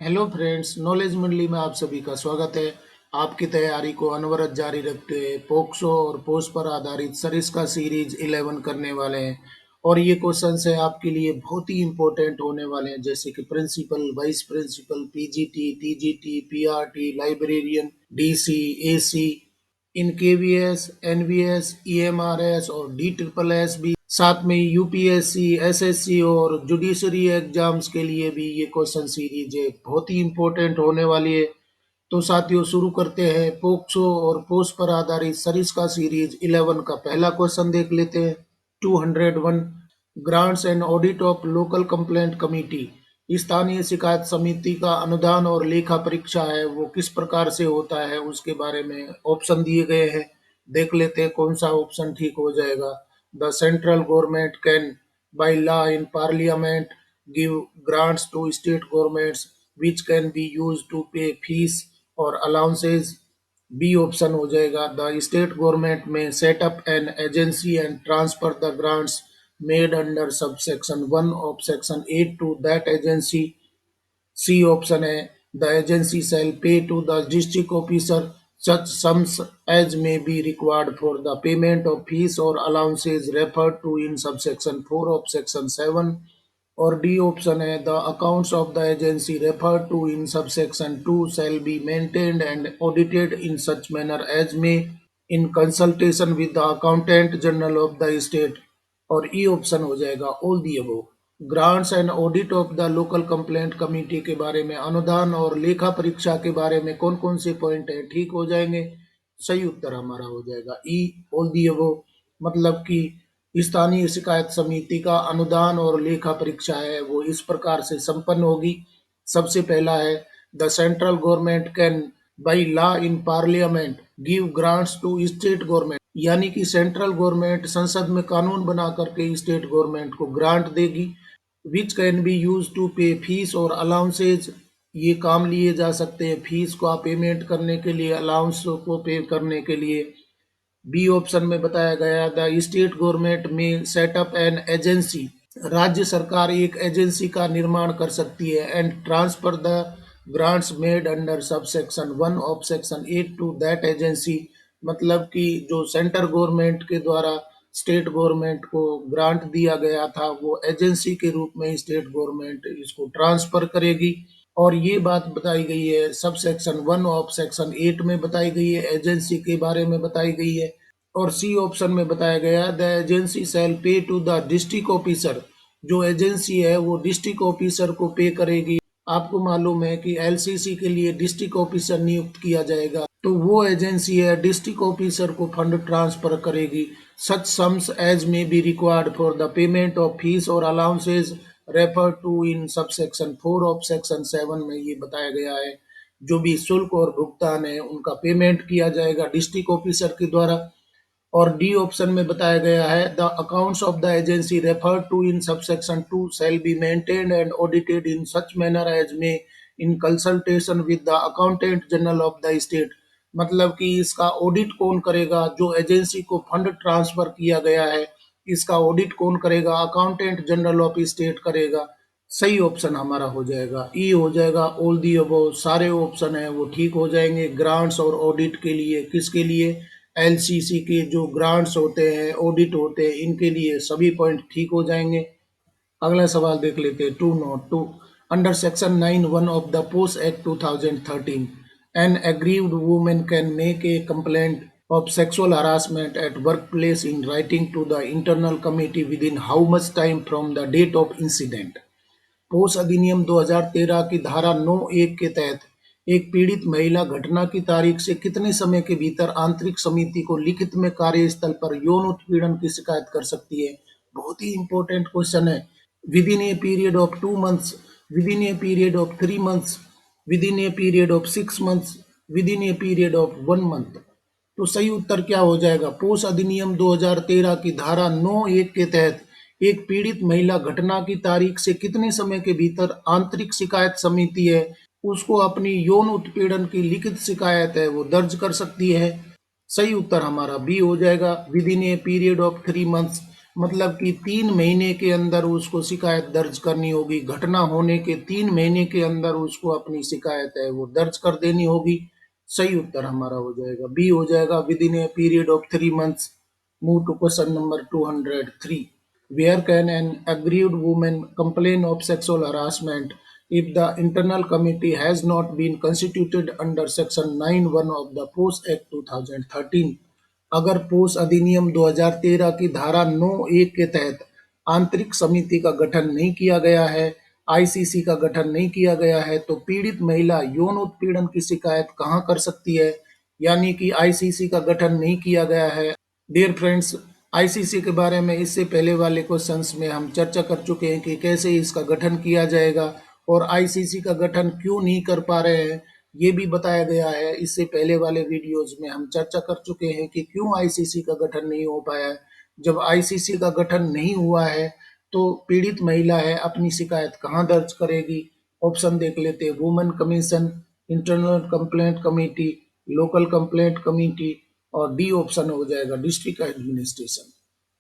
Hello friends, knowledge मंडली में आप सभी का स्वागत है। आपकी तैयारी को अनवरत जारी रखते हुए पोक्सो और पोस्ट पर आधारित सरिस्का सीरीज 11 करने वाले हैं। और ये क्वेश्चंस है आपके लिए बहुत ही इंपॉर्टेंट होने वाले हैं, जैसे कि principal, vice principal, PGT, TGT, PRT, librarian, DC, AC, in KVS, NVS, EMRS और डी ट्रिपल एस भी, साथ में यूपीएससी, एसएससी और जुडिशरी एग्जाम्स के लिए भी ये क्वेश्चन सीरीज है, बहुत ही इंपॉर्टेंट होने वाली है। तो साथियों, शुरू करते हैं। पोक्सो और पोस्ट पर आधारित सरिस्का सीरीज 11 का पहला क्वेश्चन देख लेते हैं। 201, grants and audit of local complaint committee. स्थानीय शिकायत समिति का अनुदान और लेखा परीक्षा है वो किस प्रकार से होता है, उसके बारे में ऑप्शन दिए गए हैं। देख लेते हैं कौन सा ऑप्शन ठीक हो जाएगा। The central government can by law in parliament give grants to state governments which can be used to pay fees or allowances. B option हो जाएगा। The state government may set up an agency and transfer the grants made under subsection 1 of section 8 to that agency. C option है। The agency shall pay to the district officer such sums as may be required for the payment of fees or allowances referred to in subsection 4 of section 7। और D option है। The accounts of the agency referred to in subsection 2 shall be maintained and audited in such manner as may in consultation with the accountant general of the state। और E option हो जाएगा all the above. Grants and audit of the local complaint committee के बारे में, अनुदान और लेखा परीक्षा के बारे में कौन कौन से पॉइंट है ठीक हो जाएंगे। सही उत्तर हमारा हो जाएगा ई ऑल दी अबव। मतलब कि स्थानीय शिकायत समिति का अनुदान और लेखा परीक्षा है वो इस प्रकार से संपन्न होगी। सबसे पहला है, the central government can by law in parliament give grants to state government, यानी कि सेंट्रल गवर्नमेंट संसद में कानून बना करके स्टेट गवर्नमेंट को ग्रांट देगी। Which can be use to pay fees और अलाउंसेज, ये काम लिए जा सकते हैं फीस को पेमेंट करने के लिए, अलाउंस को पे करने के लिए। बी ऑप्शन में बताया गया, the state government may set up an agency, राज्य सरकार एक एजेंसी का निर्माण कर सकती है, and transfer the grants made under sub section 1 of section 8 to that agency. मतलब कि जो सेंटर गवर्नमेंट के द्वारा स्टेट गवर्नमेंट को ग्रांट दिया गया था वो एजेंसी के रूप में स्टेट गवर्नमेंट इसको ट्रांसफर करेगी। और ये बात बताई गई है सब सेक्शन 1 ऑफ सेक्शन 8 में बताई गई है, एजेंसी के बारे में बताई गई है। और सी ऑप्शन में बताया गया, द एजेंसी शैल पे टू द डिस्ट्रिक्ट ऑफिसर, जो एजेंसी है वो डिस्ट्रिक्ट ऑफिसर को पे करेगी। आपको मालूम है कि एलसीसी के लिए डिस्ट्रिक्ट ऑफिसर नियुक्त किया जाएगा, तो वो एजेंसी है डिस्ट्रिक्ट ऑफिसर को फंड ट्रांसफर करेगी। Such sums as may be required for the payment of fees और allowances refer to in subsection 4 of section 7 में ये बताया गया है। जो भी शुल्क और भुगतान है उनका पेमेंट किया जाएगा डिस्ट्रिक्ट ऑफिसर के द्वारा। और डी ऑप्शन में बताया गया है, the accounts of the agency referred to in subsection 2 shall be maintained and audited in such manner as may in consultation with the accountant general of the state. मतलब कि इसका ऑडिट कौन करेगा, जो एजेंसी को फंड ट्रांसफर किया गया है इसका ऑडिट कौन करेगा, अकाउंटेंट जनरल ऑफ स्टेट करेगा। सही ऑप्शन हमारा हो जाएगा ई हो जाएगा ऑल दी अबव। सारे ऑप्शन है वो ठीक हो जाएंगे ग्रांट्स और ऑडिट के लिए। किसके लिए? एलसीसी के जो ग्रांट्स होते हैं, ऑडिट होते हैं, इनके लिए सभी पॉइंट ठीक हो जाएंगे। अगला सवाल देख लेते हैं। 202, under section 9(1) of the post act 2013 an aggrieved women can make a complaint of sexual harassment at workplace in writing to the internal committee within how much time from the date of incident। Post अधिनियम 2013 की धारा 9(1) के तहत एक पीड़ित महिला घटना की तारीख से कितने समय के भीतर आंतरिक समिति को लिखित में कार्यस्थल पर यौन उत्पीड़न की शिकायत कर सकती है। बहुत ही इंपॉर्टेंट क्वेश्चन है। With in a period of 2 months, with in a period of 3 months, with in a period of 6 months, with in a period of 1 month. तो सही उत्तर क्या हो जाएगा? पोस्ट अधिनियम 2013 की धारा 9(1) के तहत एक पीड़ित महिला घटना की तारीख से कितने समय के भीतर आंतरिक शिकायत समिति है उसको अपनी यौन उत्पीड़न की लिखित शिकायत है वो दर्ज कर सकती है। सही उत्तर हमारा बी हो जाएगा, within a period of 3 months. मतलब कि 3 महीने के अंदर उसको शिकायत दर्ज करनी होगी। घटना होने के 3 महीने के अंदर उसको अपनी शिकायत है वो दर्ज कर देनी होगी। सही उत्तर हमारा हो जाएगा बी हो जाएगा, within a period of 3 months। Move to question number 203। Where can an aggrieved woman complain of sexual harassment if the internal committee has not been constituted under section 9(1) of the POS Act 2013? अगर पोस अधिनियम 2013 की धारा 9(1) के तहत आंतरिक समिति का गठन नहीं किया गया है, आईसीसी का गठन नहीं किया गया है, तो पीड़ित महिला यौन उत्पीड़न की शिकायत कहां कर सकती है? यानी कि आईसीसी का गठन नहीं किया गया है। डियर फ्रेंड्स, आईसीसी के बारे में इससे पहले वाले क्वेश्चंस में हम चर्चा कर चुके हैं कि कैसे इसका गठन किया जाएगा और आईसीसी का गठन क्यों नहीं कर पा रहे हैं, ये भी बताया गया है। इससे पहले वाले वीडियोज में हम चर्चा कर चुके हैं कि क्यों आईसीसी का गठन नहीं हो पाया है। जब आईसीसी का गठन नहीं हुआ है तो पीड़ित महिला है अपनी शिकायत कहाँ दर्ज करेगी? ऑप्शन देख लेते हैं, women commission, internal complaint committee, local complaint committee, और डी ऑप्शन हो जाएगा डिस्ट्रिक्ट एडमिनिस्ट्रेशन।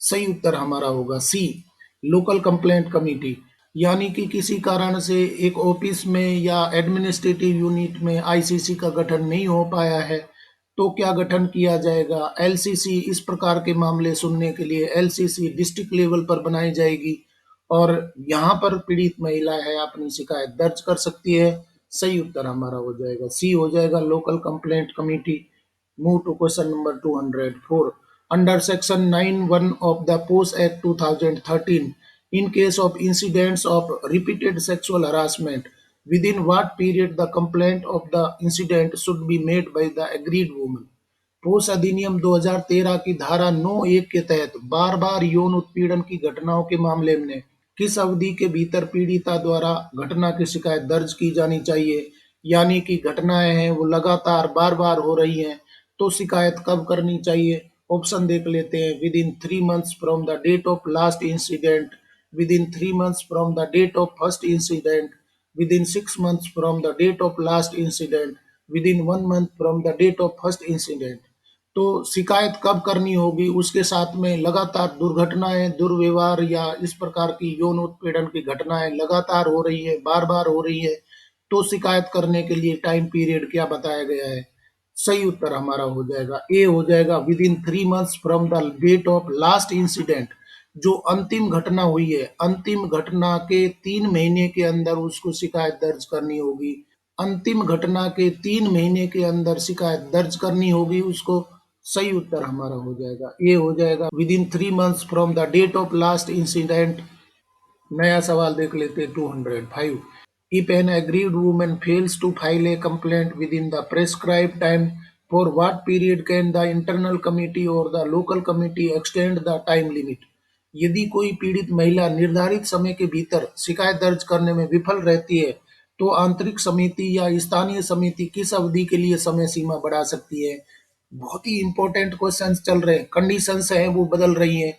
सही उत्तर हमारा होगा सी, लोकल कंप्लेंट कमेटी। यानी कि किसी कारण से एक ऑफिस में या एडमिनिस्ट्रेटिव यूनिट में आईसीसी का गठन नहीं हो पाया है तो क्या गठन किया जाएगा? एलसीसी। इस प्रकार के मामले सुनने के लिए एलसीसी डिस्ट्रिक्ट लेवल पर बनाई जाएगी और यहाँ पर पीड़ित महिला है अपनी शिकायत दर्ज कर सकती है। सही उत्तर हमारा हो जाएगा सी हो जाएगा, local complaint committee. Move to question number 204. Under section 9(1) of the POS Act 2013, in case of incidents of repeated sexual harassment, within what period the complaint of the incident should be made by the aggrieved woman? पोस अधिनियम 2013 की धारा 9(1) के तहत बार बार यौन उत्पीड़न की घटनाओं के मामले में किस अवधि के भीतर पीड़िता द्वारा घटना की शिकायत दर्ज की जानी चाहिए? यानी कि घटनाएं हैं वो लगातार बार बार हो रही हैं तो शिकायत कब करनी चाहिए? ऑप्शन देख लेते हैं, within 3 months from the date of last incident, within 3 months from the date of first incident, within 6 months from the date of last incident, within 1 month from the date of first incident. तो शिकायत कब करनी होगी? उसके साथ में लगातार दुर्घटनाएं, दुर्व्यवहार या इस प्रकार की यौन उत्पीड़न की घटनाएं लगातार हो रही है, बार बार हो रही है, तो शिकायत करने के लिए टाइम पीरियड क्या बताया गया है? सही उत्तर हमारा हो जाएगा ए हो जाएगा, within 3 months from the date of last incident. जो अंतिम घटना हुई है, अंतिम घटना के 3 महीने के अंदर उसको शिकायत दर्ज करनी होगी। अंतिम घटना के 3 महीने के अंदर शिकायत दर्ज करनी होगी उसको। सही उत्तर हमारा हो जाएगा ए हो जाएगा, within 3 months from the date of last incident. नया सवाल देख लेते हैं 205। If an aggrieved woman fails to file a complaint within the prescribed time, for what period can the internal committee or the local committee extend the time limit? यदि कोई पीड़ित महिला निर्धारित समय के भीतर शिकायत दर्ज करने में विफल रहती है तो आंतरिक समिति या स्थानीय समिति किस अवधि के लिए समय सीमा बढ़ा सकती है? बहुत ही इंपॉर्टेंट क्वेश्चंस चल रहे हैं, कंडीशंस हैं वो बदल रही हैं।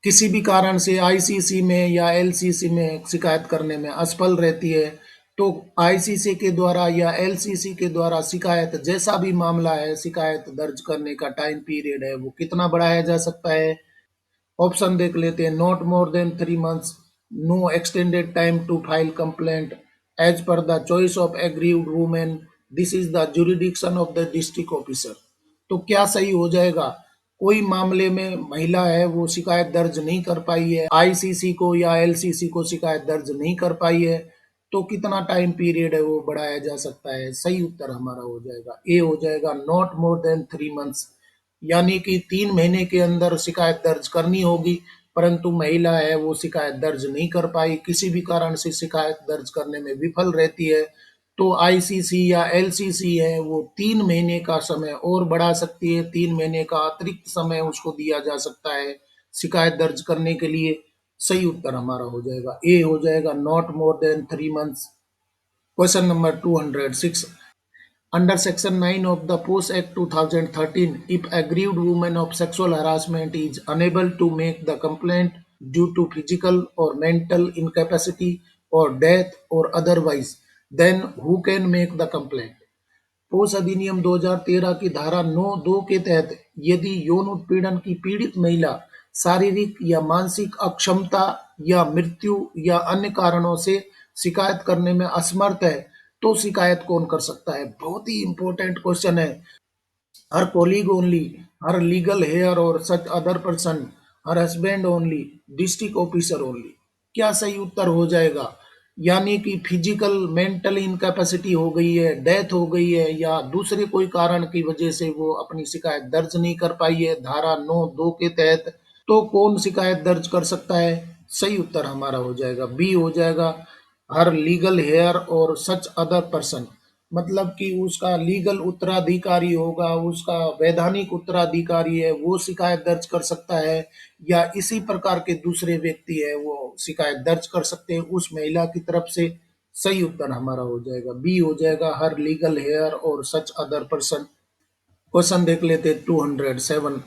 किसी भी कारण से आईसीसी में या एलसीसी में शिकायत करने में असफल रहती है तो आईसीसी के द्वारा या एलसीसी के द्वारा शिकायत, जैसा भी मामला है, शिकायत दर्ज करने का टाइम पीरियड है वो कितना बढ़ाया जा सकता है? ऑप्शन देख लेते हैं, not more than 3 months, no extended time to file complaint, as per the choice of aggrieved women, this is the jurisdiction of the district officer. तो क्या सही हो जाएगा? कोई मामले में महिला है वो शिकायत दर्ज नहीं कर पाई है, आईसीसी को या एलसीसी को शिकायत दर्ज नहीं कर पाई है, तो कितना टाइम पीरियड है वो बढ़ाया जा सकता है? सही उत्तर हमारा हो जाएगा ए हो जाएगा, नॉट मोर देन 3 months। यानी कि 3 महीने के अंदर शिकायत दर्ज करनी होगी, परंतु महिला है वो शिकायत दर्ज नहीं कर पाई, किसी भी कारण से शिकायत दर्ज करने में विफल रहती है, तो आईसीसी या एलसीसी है वो 3 महीने का समय और बढ़ा सकती है। 3 महीने का अतिरिक्त समय उसको दिया जा सकता है शिकायत दर्ज करने के लिए। सही उत्तर हमारा हो जाएगा ए हो जाएगा, not more than 3 months। Question number 206। Under Section 9 of the POS Act 2013, if aggrieved woman of sexual harassment is unable to make the complaint due to physical or mental incapacity or death or otherwise, then who can make the complaint? पोस अधिनियम 2013 की धारा 9(2) के तहत यदि यौन उत्पीड़न की पीड़ित महिला शारीरिक या मानसिक अक्षमता या मृत्यु या अन्य कारणों से शिकायत करने में असमर्थ है, तो शिकायत कौन कर सकता है? बहुत ही इंपॉर्टेंट क्वेश्चन है। हर कोलीग ओनली, हर लीगल हेयर और such other person, her husband only, district officer only. क्या सही उत्तर हो जाएगा? यानी कि फिजिकल मेंटल इनकैपेसिटी हो गई है, डेथ हो गई है, या दूसरे कोई कारण की वजह से वो अपनी शिकायत दर्ज नहीं कर पाई है धारा 9(2) के तहत, तो कौन शिकायत दर्ज कर सकता है? सही उत्तर हमारा हो जाएगा बी हो जाएगा, हर लीगल हेयर और सच अदर पर्सन। मतलब कि उसका लीगल उत्तराधिकारी होगा, उसका वैधानिक उत्तराधिकारी है, वो शिकायत दर्ज कर सकता है, या इसी प्रकार के दूसरे व्यक्ति है वो शिकायत दर्ज कर सकते हैं उस महिला की तरफ से। सही उत्तर हमारा हो जाएगा बी हो जाएगा, हर लीगल हेयर और सच अदर पर्सन। क्वेश्चन देख लेते 207।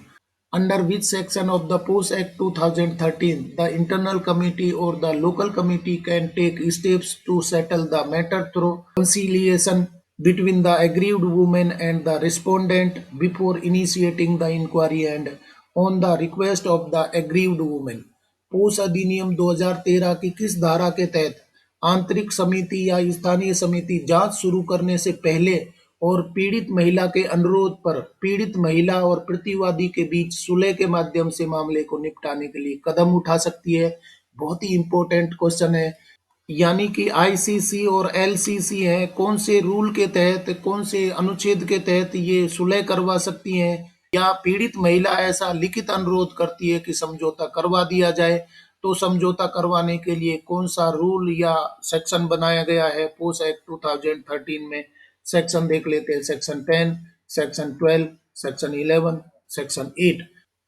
Under which section of the POS Act 2013 the internal committee or the local committee can take steps to settle the matter through conciliation between the aggrieved woman and the respondent before initiating the inquiry and on the request of the aggrieved woman? पोस अधिनियम 2013 की किस धारा के तहत आंतरिक समिति या स्थानीय समिति जांच शुरू करने से पहले और पीड़ित महिला के अनुरोध पर पीड़ित महिला और प्रतिवादी के बीच सुलह के माध्यम से मामले को निपटाने के लिए कदम उठा सकती है? बहुत ही इंपॉर्टेंट क्वेश्चन है। यानी कि आईसीसी और एलसीसी है, कौन से रूल के तहत, कौन से अनुच्छेद के तहत ये सुलह करवा सकती हैं, या पीड़ित महिला ऐसा लिखित अनुरोध करती है कि समझौता करवा दिया जाए, तो समझौता करवाने के लिए कौन सा रूल या सेक्शन बनाया गया है पोस एक्ट 2013 में? सेक्शन देख लेते हैं, सेक्शन 10, सेक्शन 12, सेक्शन 11, सेक्शन 8।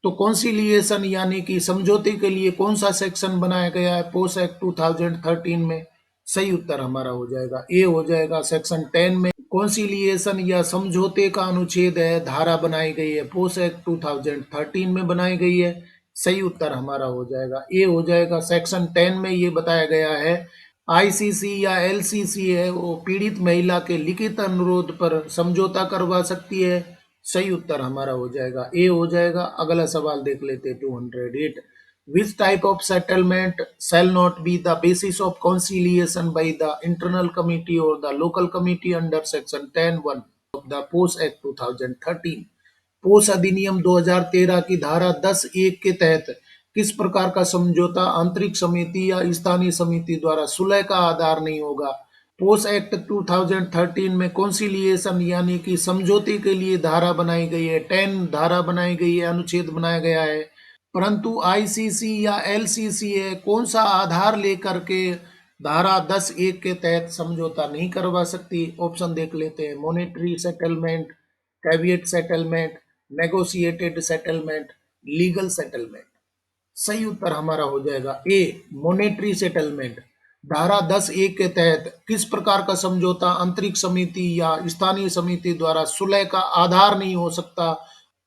तो कॉन्सिलिएशन यानी कि समझौते के लिए कौन सा सेक्शन बनाया गया है पोस एक्ट 2013 में? सही उत्तर हमारा हो जाएगा ए हो जाएगा, सेक्शन 10 में कॉन्सिलिएशन या समझौते का अनुच्छेद है, धारा बनाई गई है पोस एक्ट 2013 में बनाई गई है। सही उत्तर हमारा हो जाएगा ए हो जाएगा, सेक्शन 10 में ये बताया गया है आईसीसी या एलसीसी है वो पीड़ित महिला के लिखित अनुरोध पर समझौता करवा सकती है। सही उत्तर हमारा हो जाएगा ए हो जाएगा। अगला सवाल देख लेते हैं 208। Which type of settlement shall not be the basis of conciliation by the internal committee or the local committee under section 10(1) of the POS Act 2013? पोस अधिनियम 2013 की धारा 10(1) के तहत किस प्रकार का समझौता आंतरिक समिति या स्थानीय समिति द्वारा सुलह का आधार नहीं होगा? पोस एक्ट 2013 में कॉन्सिलिएशन यानी कि समझौते के लिए धारा बनाई गई है, 10 धारा बनाई गई है, अनुच्छेद बनाया गया है, परंतु आईसीसी या एलसीसी है कौन सा आधार लेकर के धारा 10(1) के तहत समझौता नहीं करवा सकती? ऑप्शन देख लेते हैं, monetary settlement, caveat settlement, negotiated settlement, legal settlement. सही उत्तर हमारा हो जाएगा ए, मॉनेटरी सेटलमेंट। धारा 10(1) के तहत किस प्रकार का समझौता आंतरिक समिति या स्थानीय समिति द्वारा सुलह का आधार नहीं हो सकता?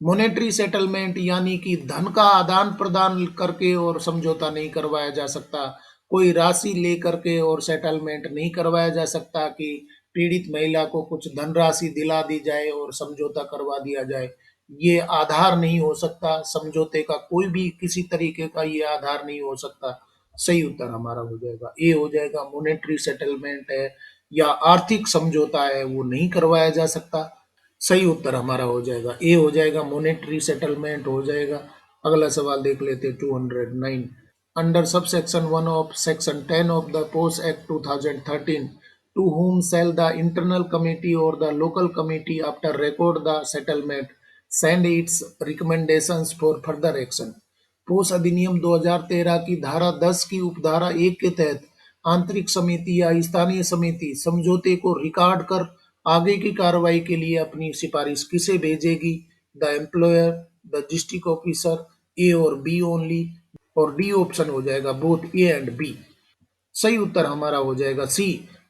मॉनेटरी सेटलमेंट यानी कि धन का आदान प्रदान करके और समझौता नहीं करवाया जा सकता, कोई राशि लेकर के और सेटलमेंट नहीं करवाया जा सकता कि पीड़ित महिला को कुछ धनराशि दिला दी जाए और समझौता करवा दिया जाए। ये आधार नहीं हो सकता, समझौते का कोई भी किसी तरीके का ये आधार नहीं हो सकता। सही उत्तर हमारा हो जाएगा ए हो जाएगा, मॉनेटरी सेटलमेंट है या आर्थिक समझौता है वो नहीं करवाया जा सकता। सही उत्तर हमारा हो जाएगा ए हो जाएगा, मॉनेटरी सेटलमेंट हो जाएगा। अगला सवाल देख लेते हैं 209। Under sub section 1 of section 10 of the post act 2013 to whom shall the internal committee or the local committee after record the settlement send its recommendations for further action? पोस अधिनियम 2013 की धारा 10 की उपधारा 1 के तहत आंतरिक समिति या स्थानीय समिति समझौते को रिकॉर्ड कर आगे की कार्रवाई के लिए अपनी सिफारिश किसे भेजेगी? The employer, the district officer, A और बी ओनली, और डी ऑप्शन हो जाएगा बोथ ए एंड बी। सही उत्तर हमारा हो जाएगा सी,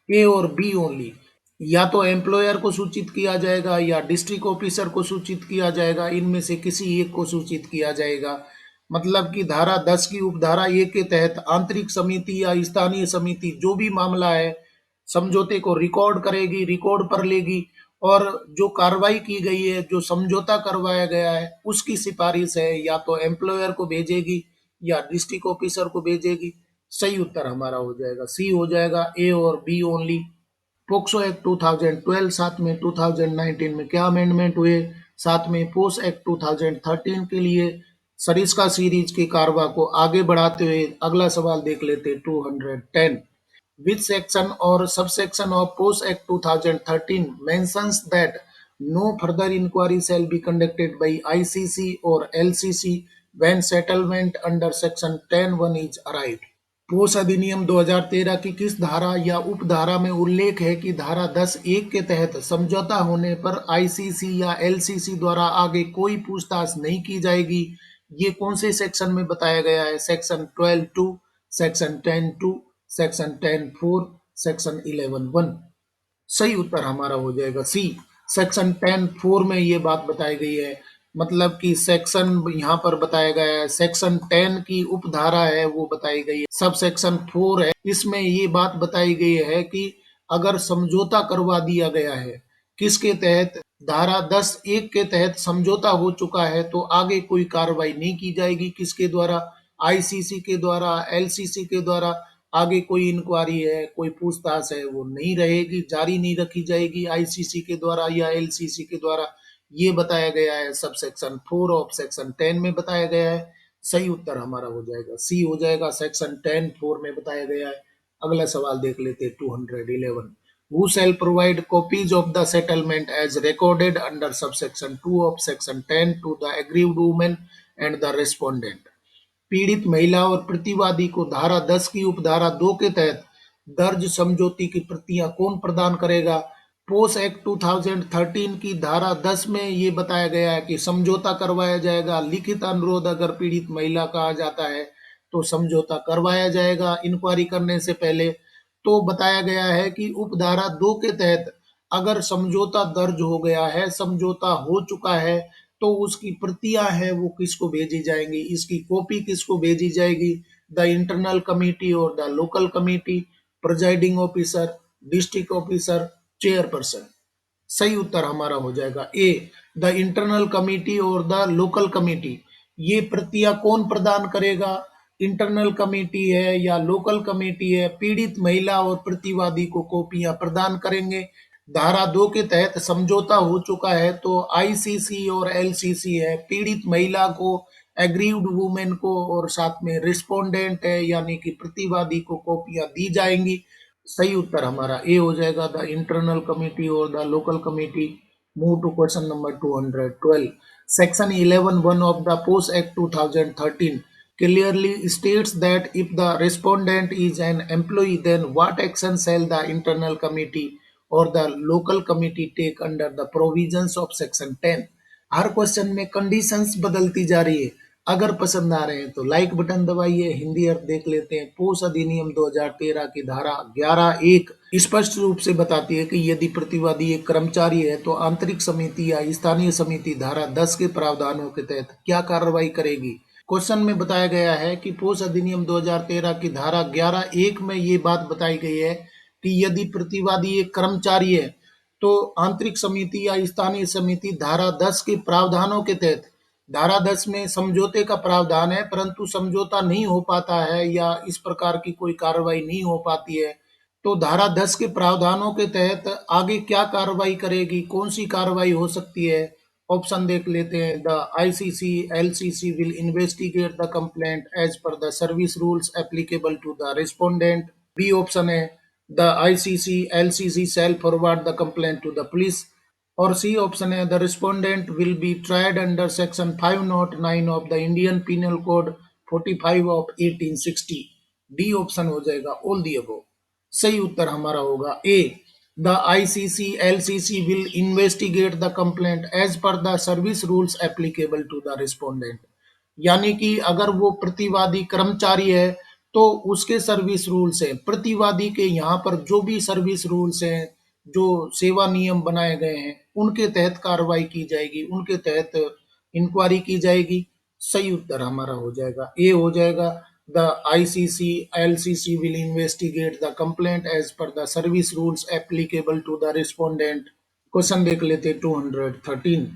ए और बी ओनली। या तो एम्प्लॉयर को सूचित किया जाएगा या डिस्ट्रिक्ट ऑफिसर को सूचित किया जाएगा, इनमें से किसी एक को सूचित किया जाएगा। मतलब कि धारा 10 की उपधारा 1 के तहत आंतरिक समिति या स्थानीय समिति जो भी मामला है समझौते को रिकॉर्ड करेगी, रिकॉर्ड पर लेगी और जो कार्रवाई की गई है, जो समझौता करवाया गया है, उसकी सिफारिश है या तो एम्प्लॉयर को भेजेगी या डिस्ट्रिक्ट ऑफिसर को भेजेगी। सही उत्तर हमारा हो जाएगा सी हो जाएगा, ए और बी ओनली। पोक्सो एक्ट 2012, साथ में 2019 में क्या अमेंडमेंट हुए, साथ में पोस एक्ट 2013 के लिए सरिस्का सीरीज की कार्रवाई को आगे बढ़ाते हुए अगला सवाल देख लेते 210। Which section or subsection of Post Act 2013 mentions that no further inquiry shall be conducted by ICC or LCC when settlement under Section 10(1) is arrived? पोस अधिनियम 2013 की किस धारा या उपधारा में उल्लेख है कि धारा 10(1) के तहत समझौता होने पर आईसीसी या एलसीसी द्वारा आगे कोई पूछताछ नहीं की जाएगी? ये कौन से सेक्शन में बताया गया है? Section 12(2), section 10(2), section 10(4), section 11(1)। सही उत्तर हमारा हो जाएगा सी। सेक्शन 10(4) में ये बात बताई गई है, मतलब कि सेक्शन यहाँ पर बताया गया है, सेक्शन 10 की उपधारा है वो बताई गई है, सब सेक्शन 4 है, इसमें ये बात बताई गई है कि अगर समझौता करवा दिया गया है, किसके तहत? धारा 10(1) के तहत समझौता हो चुका है तो आगे कोई कार्रवाई नहीं की जाएगी। किसके द्वारा? आईसीसी के द्वारा, एलसीसी के द्वारा। आगे कोई इंक्वायरी है, कोई पूछताछ है, वो नहीं रहेगी, जारी नहीं रखी जाएगी आईसीसी के द्वारा या एलसीसी के द्वारा। ये बताया गया है सब सेक्शन 4 ऑफ सेक्शन 10 में बताया गया है। सही उत्तर हमारा हो जाएगा सी हो जाएगा, सेक्शन 10(4) में बताया गया है। अगला सवाल देख लेते हैं 211। Who shall provide copies of the settlement as recorded under subsection 2 of section 10 to the aggrieved woman and the respondent? पीड़ित महिला और प्रतिवादी को धारा 10 की उपधारा 2 के तहत दर्ज समझौते की प्रतियां कौन प्रदान करेगा? पोस एक्ट 2013 की धारा 10 में ये बताया गया है कि समझौता करवाया जाएगा। लिखित अनुरोध अगर पीड़ित महिला का आ जाता है तो समझौता करवाया जाएगा इंक्वायरी करने से पहले। तो बताया गया है कि उपधारा 2 के तहत अगर समझौता दर्ज हो गया है, समझौता हो चुका है, तो उसकी प्रतियां हैं वो किसको भेजी जाएंगी, इसकी कॉपी किसको भेजी जाएगी? द इंटरनल कमिटी और the local committee, presiding officer, district officer, chairperson. सही उत्तर हमारा हो जाएगा ए, द इंटरनल कमिटी और द लोकल कमिटी। ये प्रतियां कौन प्रदान करेगा? इंटरनल कमिटी है या लोकल कमिटी है, पीड़ित महिला और प्रतिवादी को कॉपियां प्रदान करेंगे। धारा 2 के तहत समझौता हो चुका है तो आईसीसी और एलसीसी है, पीड़ित महिला को, एग्रीव्ड वुमेन को और साथ में रिस्पोंडेंट है यानी कि प्रतिवादी को कॉपियां दी जाएंगी। सही उत्तर हमारा ए हो जाएगा, द इंटरनल कमिटी और the local committee. Move to question number 212। Section 11(1) of the Post Act 2013 clearly states that if the respondent is an employee, then what action shall the internal committee or the local committee take under the provisions of section 10? Her question में conditions बदलती जा रही है। अगर पसंद आ रहे हैं तो लाइक बटन दबाइए। हिंदी अर्थ देख लेते हैं। पोस अधिनियम 2013 की धारा 11(1) स्पष्ट रूप से बताती है कि यदि प्रतिवादी एक कर्मचारी है तो आंतरिक समिति या स्थानीय समिति धारा 10 के प्रावधानों के तहत क्या कार्रवाई करेगी? क्वेश्चन में बताया गया है कि पोस अधिनियम 2013 की धारा 11(1) में ये बात बताई गई है कि यदि प्रतिवादी एक कर्मचारी है तो आंतरिक समिति या स्थानीय समिति धारा 10 के प्रावधानों के तहत, धारा 10 में समझौते का प्रावधान है परंतु समझौता नहीं हो पाता है या इस प्रकार की कोई कार्रवाई नहीं हो पाती है, तो धारा 10 के प्रावधानों के तहत आगे क्या कार्रवाई करेगी, कौन सी कार्रवाई हो सकती है? ऑप्शन देख लेते हैं। The ICC LCC will investigate the complaint as per the service rules applicable to the respondent. B option है, the ICC LCC shall forward the complaint to the police. और सी ऑप्शन है, the respondent will be tried under section 509 of the Indian penal code 45 of 1860। D option हो जाएगा all the above. सही उत्तर हमारा होगा A, the ICC LCC will investigate the complaint as per the service rules applicable to the respondent. यानी कि अगर वो प्रतिवादी कर्मचारी है तो उसके सर्विस रूल्स हैं, प्रतिवादी के यहाँ पर जो भी सर्विस रूल्स हैं, जो सेवा नियम बनाए गए हैं, उनके तहत कार्रवाई की जाएगी, उनके तहत इंक्वायरी की जाएगी। सही उत्तर हमारा हो जाएगा ए हो जाएगा, the ICC LCC will investigate the complaint as per the service rules applicable to the respondent. Question देख लेते 213।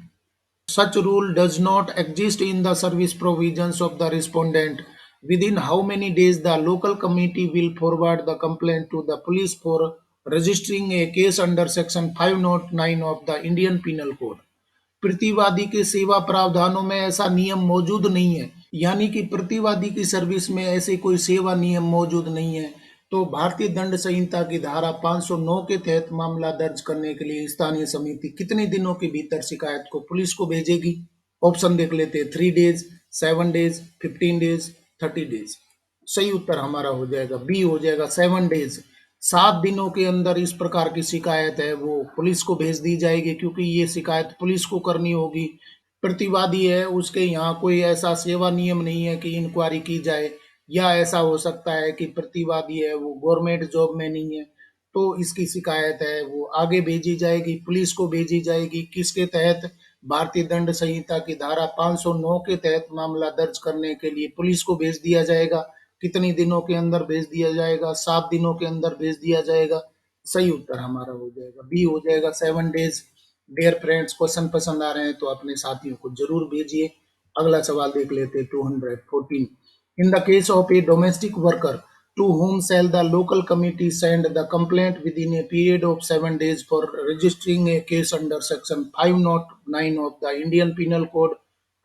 Such rule does not exist in the service provisions of the respondent. Within how many days the local committee will forward the complaint to the police for registering a case under section 509 of the Indian Penal Code? प्रतिवादी के सेवा प्रावधानों में ऐसा नियम मौजूद नहीं है, यानी कि प्रतिवादी की सर्विस में ऐसे कोई सेवा नियम मौजूद नहीं है। तो भारतीय दंड संहिता की धारा 509 के तहत मामला दर्ज करने के लिए स्थानीय समिति कितने दिनों के भीतर शिकायत को पुलिस को भेजेगी? ऑप्शन देख लेते हैं, 3 डेज, 7 डेज, 15 डेज, 30 डेज। सही उत्तर हमारा हो जाएगा बी, हो जाएगा 7 डेज। 7 दिनों के अंदर इस प्रकार की शिकायत है वो पुलिस को भेज दी जाएगी, क्योंकि ये शिकायत पुलिस को करनी होगी। प्रतिवादी है उसके यहाँ कोई ऐसा सेवा नियम नहीं है कि इंक्वायरी की जाए, या ऐसा हो सकता है कि प्रतिवादी है वो गवर्नमेंट जॉब में नहीं है, तो इसकी शिकायत है वो आगे भेजी जाएगी, पुलिस को भेजी जाएगी। किसके तहत? भारतीय दंड संहिता की धारा 509 के तहत मामला दर्ज करने के लिए पुलिस को भेज दिया जाएगा। कितने दिनों के अंदर भेज दिया जाएगा? 7 दिनों के अंदर भेज दिया जाएगा। सही उत्तर हमारा हो जाएगा बी, हो जाएगा 7 डेज। डियर फ्रेंड्स, क्वेश्चन पसंद आ रहे हैं तो अपने साथियों को जरूर भेजिए। अगला सवाल देख लेते हैं 214। In the case of A domestic worker to whom shall the local committee send the complaint within a period of 7 days for registering a case under section 509 of the Indian Penal Code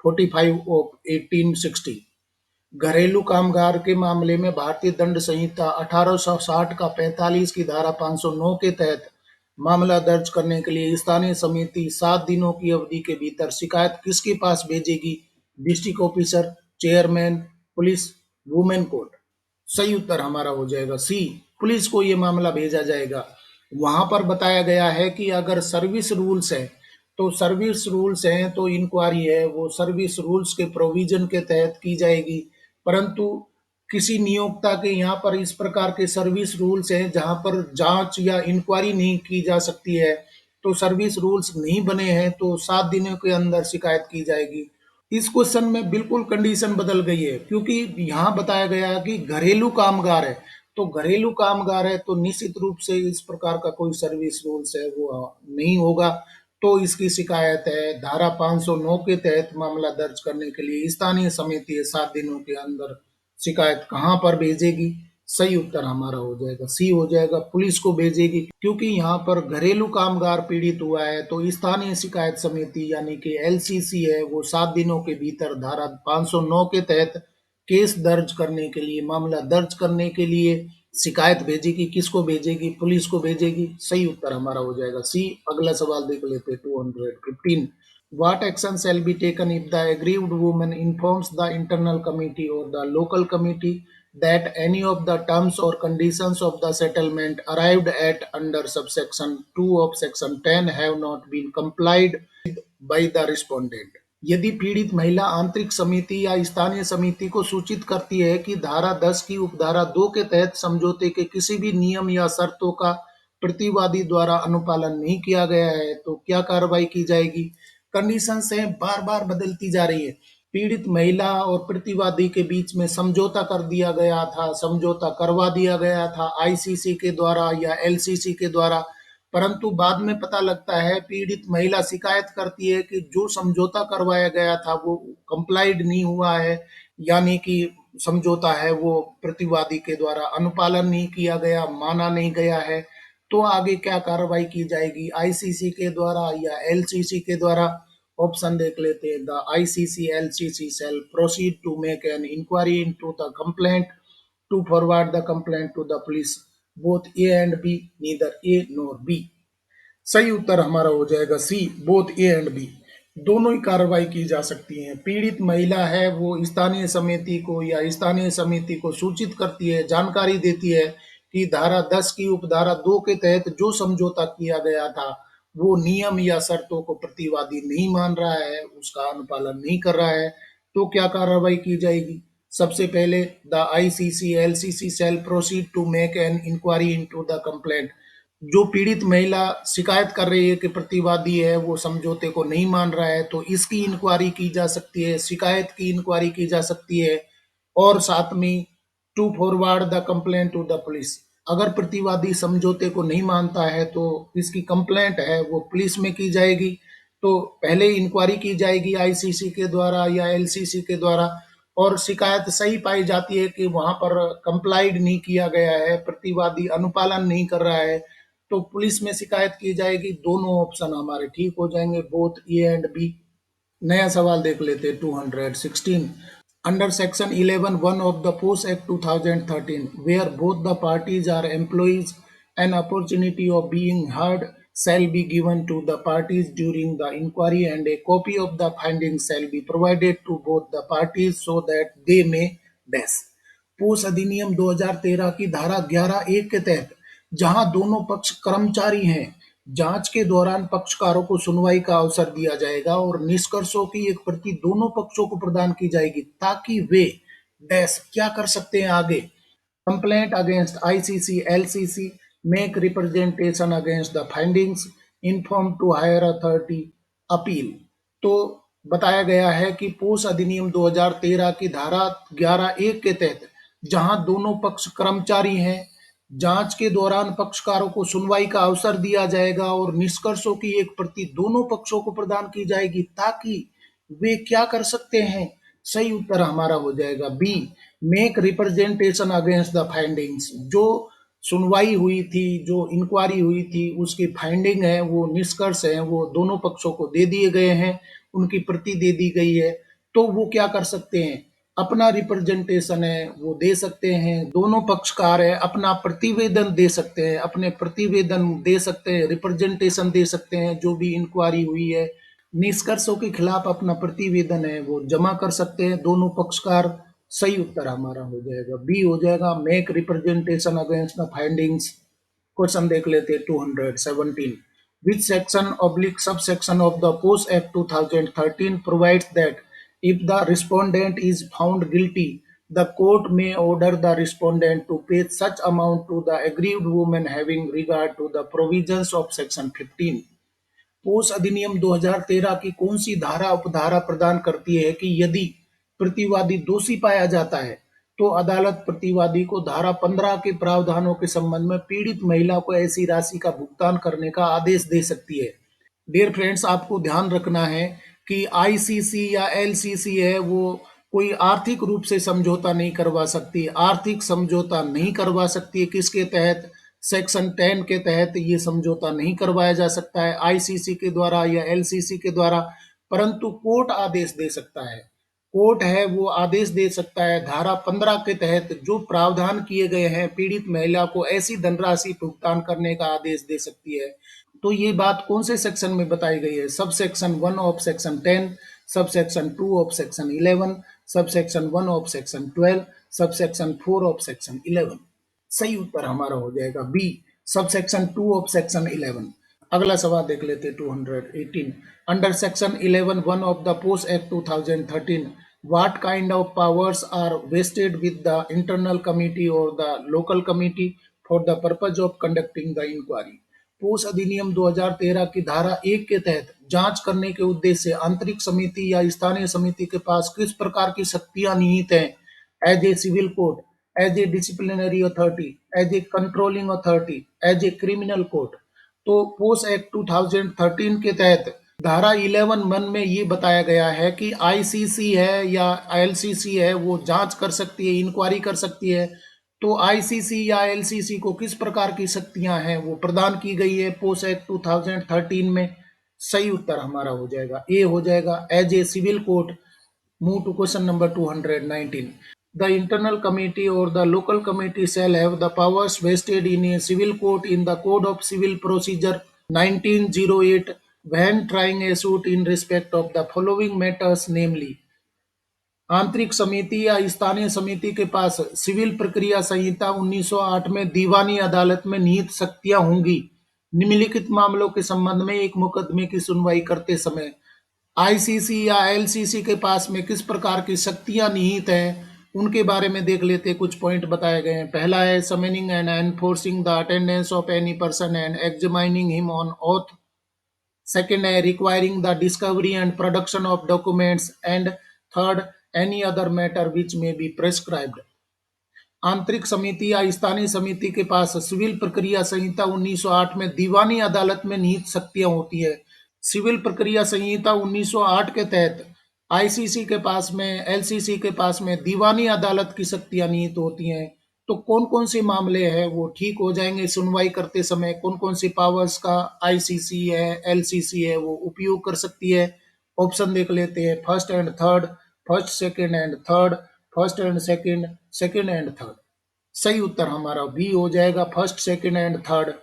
45 of 1860? घरेलू कामगार के मामले में भारतीय दंड संहिता 1860 का 45 की धारा 509 के तहत मामला दर्ज करने के लिए स्थानीय समिति 7 दिनों की अवधि के भीतर शिकायत किसके पास भेजेगी? District officer, chairman, police, women court. सही उत्तर हमारा हो जाएगा सी, पुलिस को ये मामला भेजा जाएगा। वहां पर बताया गया है कि अगर सर्विस रूल्स है तो सर्विस रूल्स हैं तो इंक्वायरी है वो सर्विस रूल्स के प्रोविजन के तहत की जाएगी, परंतु किसी नियोक्ता के यहाँ पर इस प्रकार के सर्विस रूल्स हैं जहां पर जांच या इंक्वायरी नहीं की जा सकती है, तो सर्विस रूल्स नहीं बने हैं तो 7 दिनों के अंदर शिकायत की जाएगी। इस क्वेश्चन में बिल्कुल कंडीशन बदल गई है, क्योंकि यहाँ बताया गया है कि घरेलू कामगार है, तो घरेलू कामगार है तो निश्चित रूप से इस प्रकार का कोई सर्विस रूल्स है वो नहीं होगा। तो इसकी शिकायत है धारा 509 के तहत मामला दर्ज करने के लिए स्थानीय समिति 7 दिनों के अंदर शिकायत कहाँ पर भेजेगी? सही उत्तर हमारा हो जाएगा सी, हो जाएगा पुलिस को भेजेगी, क्योंकि यहाँ पर घरेलू कामगार पीड़ित हुआ है तो स्थानीय शिकायत समिति यानी कि एलसीसी है वो 7 दिनों के भीतर धारा 509 के तहत केस दर्ज करने के लिए, मामला दर्ज करने के लिए शिकायत भेजेगी। किसको भेजेगी? पुलिस को भेजेगी। सही उत्तर हमारा हो जाएगा सी। अगला सवाल देख लेते 215। What action shall be taken if the aggrieved woman informs the internal committee or the local committee that any of the terms or conditions of the settlement arrived at under subsection 2 of section 10 have not been complied with by the respondent? यदि पीड़ित महिला आंतरिक समिति या स्थानीय समिति को सूचित करती है कि धारा 10 की उपधारा 2 के तहत समझौते के किसी भी नियम या शर्तों का प्रतिवादी द्वारा अनुपालन नहीं किया गया है, तो क्या कार्रवाई की जाएगी? कंडीशंस हैं बार बार बदलती जा रही है। पीड़ित महिला और प्रतिवादी के बीच में समझौता कर दिया गया था, समझौता करवा दिया गया था आईसीसी के द्वारा या एलसीसी के द्वारा, परंतु बाद में पता लगता है पीड़ित महिला शिकायत करती है कि जो समझौता करवाया गया था वो कंप्लाइड नहीं हुआ है, यानी कि समझौता है वो प्रतिवादी के द्वारा अनुपालन नहीं किया गया, माना नहीं गया है। तो आगे क्या कार्रवाई की जाएगी? आईसीसी के द्वारा या एलसीसी के द्वारा? ऑप्शन देख लेते हैं। The ICC LCC shall proceed to make an inquiry into the complaint to forward the complaint to the police, both A and B, neither A nor B. सही उत्तर हमारा हो जाएगा C, both A and B. दोनों ही कार्रवाई की जा सकती है। पीड़ित महिला है वो स्थानीय समिति को या स्थानीय समिति को सूचित करती है, जानकारी देती है कि धारा 10 की उपधारा 2 के तहत जो समझौता किया गया था वो नियम या शर्तों को प्रतिवादी नहीं मान रहा है, उसका अनुपालन नहीं कर रहा है, तो क्या कार्रवाई की जाएगी? सबसे पहले the ICC LCC shall proceed to make an inquiry into the complaint. जो पीड़ित महिला शिकायत कर रही है कि प्रतिवादी है वो समझौते को नहीं मान रहा है, तो इसकी इंक्वायरी की जा सकती है, शिकायत की इंक्वायरी की जा सकती है। और साथ में to forward the complaint to the police, अगर प्रतिवादी समझौते को नहीं मानता है तो इसकी कंप्लेंट है वो पुलिस में की जाएगी। तो पहले इंक्वायरी की जाएगी आईसीसी के द्वारा या एलसीसी के द्वारा, और शिकायत सही पाई जाती है कि वहां पर कंप्लाइड नहीं किया गया है, प्रतिवादी अनुपालन नहीं कर रहा है, तो पुलिस में शिकायत की जाएगी। दोनों ऑप्शन हमारे ठीक हो जाएंगे, बोथ ए एंड बी। नया सवाल देख लेते 216। Under Section 11(1) of the Post Act 2013, where both the parties are employees, an opportunity of being heard shall be given to the parties during the inquiry, and a copy of the findings shall be provided to both the parties so that they may dash। Post अधिनियम 2013 की धारा 11(1) के तहत जहां दोनों पक्ष कर्मचारी हैं, जांच के दौरान पक्षकारों को सुनवाई का अवसर दिया जाएगा और निष्कर्षों की एक प्रति दोनों पक्षों को प्रदान की जाएगी ताकि वे डैश क्या कर सकते हैं आगे। Complaint against ICC, LCC, make representation against the findings, inform to higher authority, appeal। तो बताया गया है कि पोस्ट अधिनियम 2013 की धारा 11(1) के तहत जहां दोनों पक्ष कर्मचारी हैं, जांच के दौरान पक्षकारों को सुनवाई का अवसर दिया जाएगा और निष्कर्षों की एक प्रति दोनों पक्षों को प्रदान की जाएगी ताकि वे क्या कर सकते हैं। सही उत्तर हमारा हो जाएगा B, make representation against the findings. जो सुनवाई हुई थी, जो इंक्वायरी हुई थी, उसकी फाइंडिंग है, वो निष्कर्ष है, वो दोनों पक्षों को दे दिए गए हैं, उनकी प्रति दे दी गई है, तो वो क्या कर सकते हैं, अपना रिप्रेजेंटेशन है वो दे सकते हैं। दोनों पक्षकार है अपना प्रतिवेदन दे सकते हैं, अपने प्रतिवेदन दे सकते हैं, रिप्रेजेंटेशन दे सकते हैं, जो भी इंक्वायरी हुई है, निष्कर्षों के खिलाफ अपना प्रतिवेदन है वो जमा कर सकते हैं दोनों पक्षकार। सही उत्तर हमारा हो जाएगा बी हो जाएगा, make representation against the findings. Question देख लेते हैं 217। Which section oblique sub section of the post act 2013 provides that if the respondent is found guilty, the court may order the respondent to pay such amount to the aggrieved woman having regard to the provisions of section 15। Post अधिनियम 2013 की कौन सी धारा उपधारा प्रदान करती है कि यदि प्रतिवादी दोषी पाया जाता है तो अदालत प्रतिवादी को धारा 15 के प्रावधानों के संबंध में पीड़ित महिला को ऐसी राशि का भुगतान करने का आदेश दे सकती है। डियर फ्रेंड्स, आपको ध्यान रखना है कि आईसीसी या एलसीसी है वो कोई आर्थिक रूप से समझौता नहीं करवा सकती, आर्थिक समझौता नहीं करवा सकती। किसके तहत? सेक्शन 10 के तहत ये समझौता नहीं करवाया जा सकता है आईसीसी के द्वारा या एलसीसी के द्वारा, परंतु कोर्ट आदेश दे सकता है। कोर्ट है वो आदेश दे सकता है धारा 15 के तहत जो प्रावधान किए गए हैं, पीड़ित महिला को ऐसी धनराशि भुगतान करने का आदेश दे सकती है। तो ये बात कौन से सेक्शन में बताई गई है? सब section 1 of section 10, sub section 2 of section 11, सब section 1 of section 12, sub section 4 of section 11। सही उत्तर हमारा हो जाएगा B, sub section 2 of section 11। अगला सवाल देख लेते हैं 218। Under section 11(1) of the post act 2013, what kind of powers are vested with the internal committee or the local committee for the purpose of conducting the inquiry। Post अधिनियम 2013 की धारा 1 के तहत जांच करने के उद्देश्य से आंतरिक समिति या स्थानीय समिति के पास किस प्रकार की शक्तियां निहित हैं? As a civil court, as a disciplinary authority, as a controlling authority, as a criminal court. तो पोस्ट एक्ट 2013 के तहत धारा 11(1) में ये बताया गया है कि आईसीसी है या एलसीसी है वो जांच कर सकती है, इंक्वायरी कर सकती है। तो आईसीसी या एलसीसी को किस प्रकार की शक्तियां हैं वो प्रदान की गई है पोस्ट एक्ट 2013 में। सही उत्तर हमारा हो जाएगा ए हो जाएगा, as a civil court. Move to question number 219। The internal committee or the local committee shall have the powers vested in a civil court in the Code of Civil Procedure 1908 when trying a suit in respect of the following matters, namely। आंतरिक समिति या स्थानीय समिति के पास civil प्रक्रिया संहिता 1908 में दीवानी अदालत में निहित शक्तियां होंगी। निम्नलिखित मामलों के संबंध में एक मुकदमे की सुनवाई करते समय आईसीसी या एलसीसी के पास में किस प्रकार की शक्तियां निहित हैं उनके बारे में देख लेते। कुछ पॉइंट बताए गए हैं। पहला है summoning and enforcing the attendance of any person and examining him on oath. Second है requiring the discovery and production of documents. And third, any other matter which may be prescribed. आंतरिक समिति या स्थानीय समिति के पास सिविल प्रक्रिया संहिता 1908 में दीवानी अदालत में निहित शक्तियां होती है। सिविल प्रक्रिया संहिता 1908 के तहत आईसीसी के पास में, एलसीसी के पास में दीवानी अदालत की शक्तियां निहित होती हैं। तो कौन कौन से मामले हैं वो ठीक हो जाएंगे सुनवाई करते समय, कौन कौन सी पावर्स का आईसीसी है, एलसीसी है, वो उपयोग कर सकती है। ऑप्शन देख लेते हैं। First and third, first second and third, first and second, second and third. सही उत्तर हमारा बी हो जाएगा, first second and third.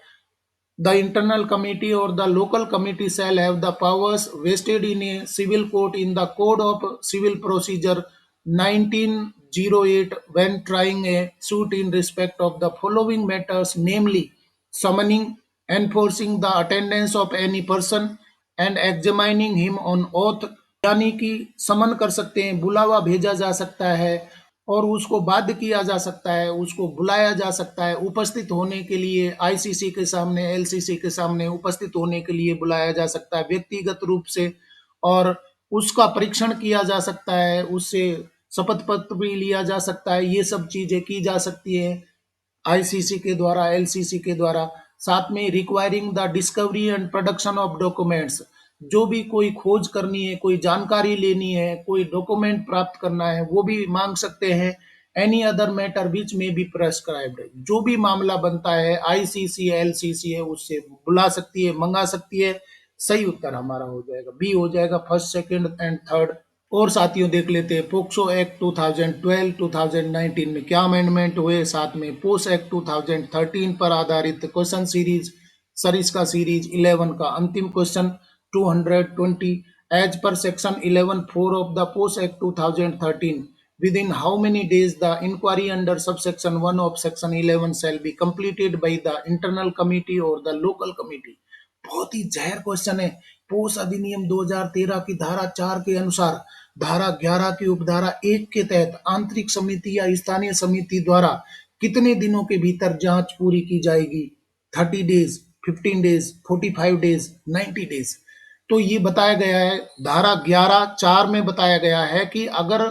The internal committee or the local committee shall have the powers vested in a civil court in the Code of Civil Procedure 1908 when trying a suit in respect of the following matters, namely summoning, enforcing the attendance of any person and examining him on oath। यानी कि समन कर सकते हैं, बुलावा भेजा जा सकता है और उसको बाध्य किया जा सकता है, उसको बुलाया जा सकता है उपस्थित होने के लिए, आईसीसी के सामने, एलसीसी के सामने उपस्थित होने के लिए बुलाया जा सकता है व्यक्तिगत रूप से, और उसका परीक्षण किया जा सकता है, उससे शपथ पत्र भी लिया जा सकता है। ये सब चीजें की जा सकती है आईसीसी के द्वारा, एलसीसी के द्वारा। साथ में requiring the discovery and production of documents, जो भी कोई खोज करनी है, कोई जानकारी लेनी है, कोई डॉक्यूमेंट प्राप्त करना है, वो भी मांग सकते हैं। Any other matter which may be prescribed, जो भी मामला बनता है आईसीसी एलसीसी है उससे बुला सकती है, मंगा सकती है। सही उत्तर हमारा हो जाएगा बी हो जाएगा, फर्स्ट सेकंड एंड थर्ड। और साथियों देख लेते हैं पोक्सो एक्ट 2012 2019 में क्या अमेंडमेंट हुए, साथ में पोस एक्ट 2013 पर आधारित क्वेश्चन सीरीज, सरिस्का सीरीज 11 का अंतिम question 220। As per section 11(4) of the POS Act 2013, within how many days the inquiry under subsection 1 of section 11 shall be completed by the internal committee or the local committee। बहुत ही जहर question है। पोस अधिनियम 2013 की धारा 4 के अनुसार धारा 11 की उपधारा 1 के तहत आंतरिक समिति या स्थानीय समिति द्वारा कितने दिनों के भीतर जांच पूरी की जाएगी? 30 डेज, 15 डेज, 45 डेज, 90 डेज। तो ये बताया गया है धारा 11(4) में बताया गया है कि अगर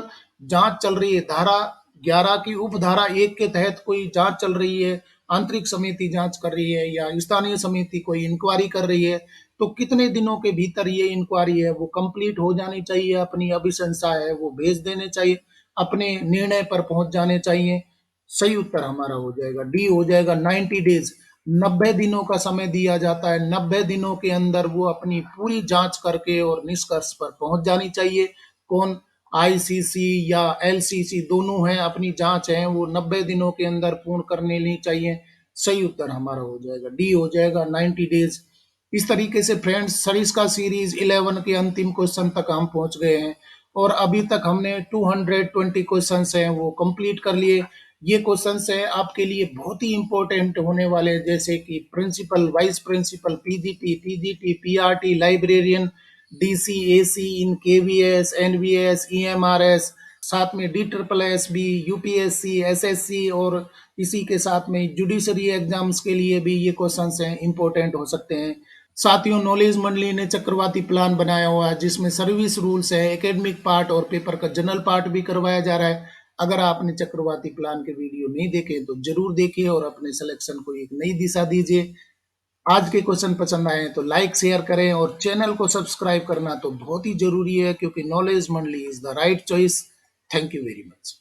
जांच चल रही है, धारा 11 की उपधारा 1 के तहत कोई जांच चल रही है, आंतरिक समिति जांच कर रही है या स्थानीय समिति कोई इंक्वायरी कर रही है, तो कितने दिनों के भीतर ये इंक्वायरी है वो कंप्लीट हो जानी चाहिए, अपनी अभिशंसा है वो भेज देने चाहिए, अपने निर्णय पर पहुंच जाने चाहिए। सही उत्तर हमारा हो जाएगा डी हो जाएगा, 90 डेज। 90 दिनों का समय दिया जाता है, 90 दिनों के अंदर वो अपनी पूरी जांच करके और निष्कर्ष पर पहुंच जानी चाहिए। कौन? आईसीसी या एलसीसी, दोनों हैं, अपनी जांच है वो 90 दिनों के अंदर पूर्ण करने ली चाहिए। सही उत्तर हमारा हो जाएगा डी हो जाएगा, 90 डेज। इस तरीके से फ्रेंड्स सरिस्का सीरीज 11 के अंतिम क्वेश्चन तक हम पहुंच गए हैं और अभी तक हमने 220 क्वेश्चन हैं वो कंप्लीट कर लिए। ये क्वेश्चंस है आपके लिए बहुत ही इंपॉर्टेंट होने वाले, जैसे कि principal, vice principal, PGT, PGT, PRT, librarian, DC, AC in KVS, NVS, EMRS, साथ में डी ट्रिपल एस बी, यूपीएससी, एसएससी, और इसी के साथ में जुडिशरी एग्जाम्स के लिए भी ये क्वेश्चंस हैं इंपॉर्टेंट हो सकते हैं। साथियों नॉलेज मंडली ने चक्रवाती प्लान बनाया हुआ है जिसमें सर्विस रूल्स है, एकेडमिक पार्ट और पेपर का जनरल पार्ट भी करवाया जा रहा है। अगर आपने चक्रवाती प्लान के वीडियो नहीं देखे तो जरूर देखिए और अपने सिलेक्शन को एक नई दिशा दीजिए। आज के क्वेश्चन पसंद आए तो लाइक शेयर करें और चैनल को सब्सक्राइब करना तो बहुत ही जरूरी है, क्योंकि नॉलेज मंडली is the right choice. Thank you very much.